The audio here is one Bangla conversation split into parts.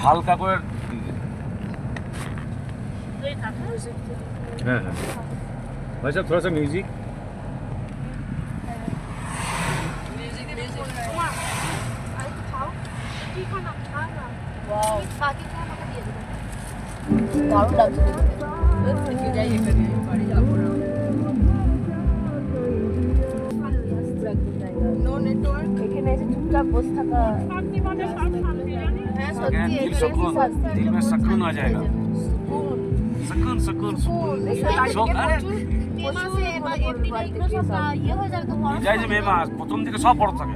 হালকা করে হ্যাঁ হ্যাঁ भाई साहब थोड़ा सा म्यूजिक দারুণ লাগছে নো নেটওয়ার্ক এখানে এসে চুপচাপ বসে থাকা হ্যাঁ সত্যি दिल में सुकून आ जाएगा सुकून सुकून सुकून যাই যে মে মাস প্রথম দিকে সব বড় থাকে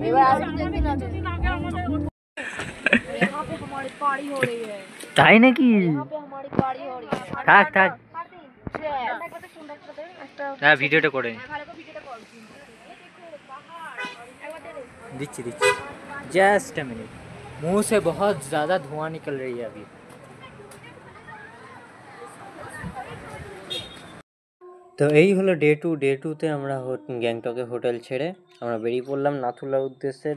এবার আসলে দিন আছে यहाँ पे हमारी पार्टी हो रही है তাই নাকি यहाँ पे हमारी पार्टी हो रही है থাক থাক একটা হ্যাঁ ভিডিওটা করে নি। ভালো করে ভিডিওটা কর দিচ্ছি দিচ্ছি जस्ट अ मिनट मुंह से बहुत ज़्यादा धुआं निकल रही है अभी তো এই হলো ডে টুতে আমরা গ্যাংটকে হোটেল ছেড়ে আমরা বেরিয়ে পড়লাম নাথুলার উদ্দেশ্যে।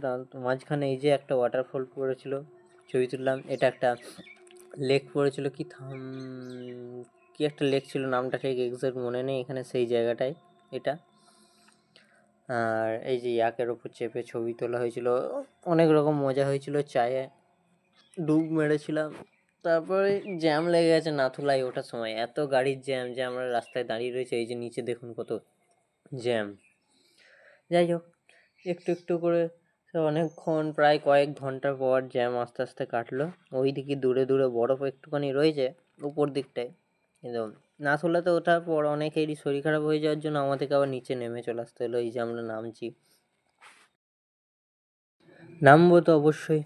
মাঝখানে এই যে একটা ওয়াটারফল পড়েছিল ছবি তুললাম, এটা একটা লেক পড়েছিল কি একটা লেক ছিল, নামটা ঠিক এক্সাক্ট মনে নেই। এখানে সেই জায়গাটায় এটা, আর এই যে ইয়াকের ওপর চেপে ছবি তোলা হয়েছিল, অনেক রকম মজা হয়েছিল, চায়ে ডুব মেরেছিলাম। তারপরে জ্যাম লেগে গেছে নাথুলায় ওঠার সময়, এত গাড়ির জ্যাম যে আমরা রাস্তায় দাঁড়িয়ে রয়েছে। এই যে নিচে দেখুন কত জ্যাম। যাই হোক, একটু একটু করে অনেকক্ষণ, প্রায় কয়েক ঘন্টা পর জ্যাম আস্তে আস্তে কাটলো। ওই দিকে দূরে দূরে বরফ একটুখানি রয়েছে উপর দিকটায়, কিন্তু নাথুলাতে ওঠার পর অনেকেরই শরীর খারাপ হয়ে যাওয়ার জন্য আমাদেরকে আবার নিচে নেমে চলে আসতে হলো। এই যে আমরা নামবো তো অবশ্যই,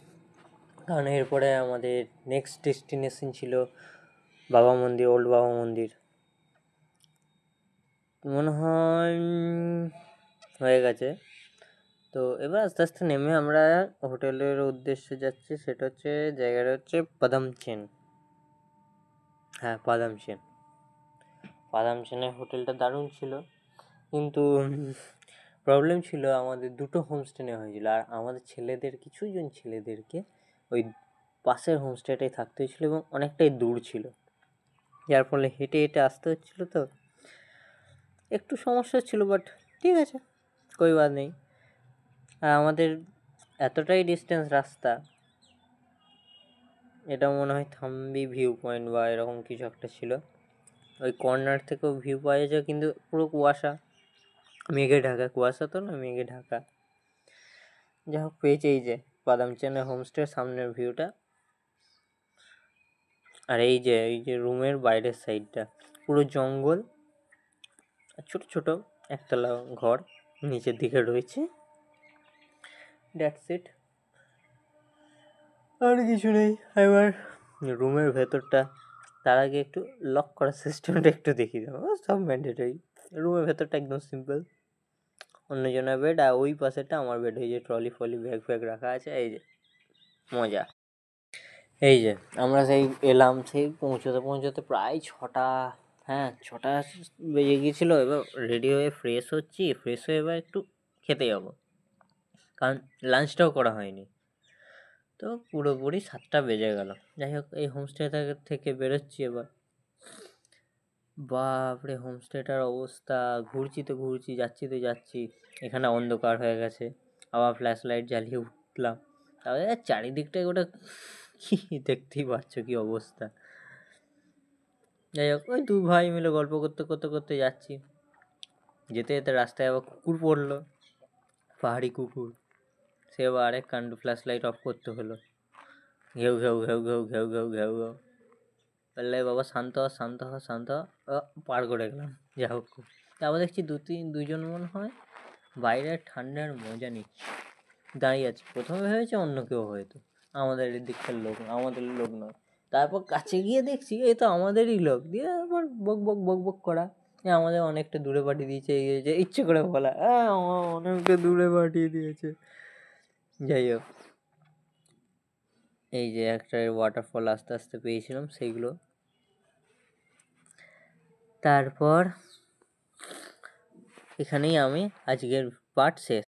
কারণ এরপরে আমাদের নেক্সট ডেস্টিনেশন ছিল বাবা মন্দির, ওল্ড বাবা মন্দির। মনে হয় হয়ে গেছে। তো এবার আস্তে আস্তে নেমে আমরা হোটেলের উদ্দেশ্যে যাচ্ছি, সেটা হচ্ছে জায়গাটা হচ্ছে পাদামচেন। হ্যাঁ পাদামচেনের হোটেলটা দারুণ ছিল, কিন্তু প্রবলেম ছিল আমাদের দুটো হোমস্টে নেওয়া হয়েছিল, আর আমাদের কিছুজন ছেলেদেরকে ওই পাশের হোমস্টেটাই থাকতে হয়েছিল এবং অনেকটাই দূর ছিল, যার ফলে হেঁটে হেঁটে আসতে হচ্ছিলো। তো একটু সমস্যা ছিল, বাট ঠিক আছে, কই বাদ নেই। আর আমাদের এতটাই ডিস্টেন্স রাস্তা, এটা মনে হয় থাম্বি ভিউ পয়েন্ট বা এরকম কিছু একটা ছিল, ওই কর্নার থেকেও ভিউ পাওয়া যায়, কিন্তু পুরো কুয়াশা, মেঘে ঢাকা, কুয়াশা তো না, মেঘে ঢাকা। যাই হোক, পেয়েছে এই যে পাদামচেনের হোমস্টের সামনের ভিউটা, আর এই যে রুমের বাইরের সাইডটা পুরো জঙ্গল, আর ছোট ছোট একতলা ঘর নিচের দিকে রয়েছে। দ্যাটস ইট, আর কিছু নেই। এবার রুমের ভেতরটা, তার আগে একটু লক করার সিস্টেমটা একটু দেখিয়ে দেবো, সব ম্যান্ডেটরি। রুমের ভেতরটা একদম সিম্পল, অন্যজনের বেড, আর ওই পাশেটা আমার বেড। এই যে ট্রলি ফলি ব্যাগ ফ্যাগ রাখা আছে, এই যে মজা। এই যে আমরা এলাম, পৌঁছতে প্রায় 6টা, হ্যাঁ 6টা বেজে গিয়েছিলো। এবার রেডি হয়ে ফ্রেশ হয়ে এবার একটু খেতে যাবো, কারণ লাঞ্চটাও করা হয়নি। তো পুরোপুরি 7টা বেজে গেল। যাই হোক, এই হোমস্টে থেকে বেরোচ্ছি এবার। বাপরে, হোমস্টেটার অবস্থা, ঘুরছি যাচ্ছি, এখানে অন্ধকার হয়ে গেছে, আবার ফ্ল্যাশ লাইট জ্বালিয়ে উঠলাম। তাহলে চারিদিকটায় ওটা কি দেখতেই পাচ্ছ কি অবস্থা। যাই হোক, ওই 2 ভাই মিলে গল্প করতে যাচ্ছি, যেতে যেতে রাস্তায় আবার কুকুর পড়লো, পাহাড়ি কুকুর। সে আবার আরেক কাণ্ড, ফ্ল্যাশ লাইট অফ করতে হলো। ঘেউ ঘেউ ঘেউ ঘেউ ঘেউ ঘেউ ঘেউ ঘেউ বললে, বাবা শান্ত হ, পার করে গেলাম। যা হোক, তারপর দেখছি দুজন মনে হয় বাইরের ঠান্ডার মজা নিচ্ছে, দাঁড়িয়ে আছে। প্রথমে ভেবেছে অন্য কেউ, হয়তো আমাদের দিককার লোক, আমাদের লোক নয়। তারপর কাছে গিয়ে দেখছি এই তো আমাদেরই লোক, দিয়ে আবার বক বক করা, আমাদের অনেকটা দূরে পাঠিয়ে দিয়েছে, ইচ্ছে করে বলা, হ্যাঁ অনেকটা দূরে পাঠিয়ে দিয়েছে। যাই হোক, এই যে একটা ওয়াটারফল আস্তে আস্তে পেয়েছিলাম, সেইগুলো। তারপর এখানেই আমি আজকের পার্ট শেষ।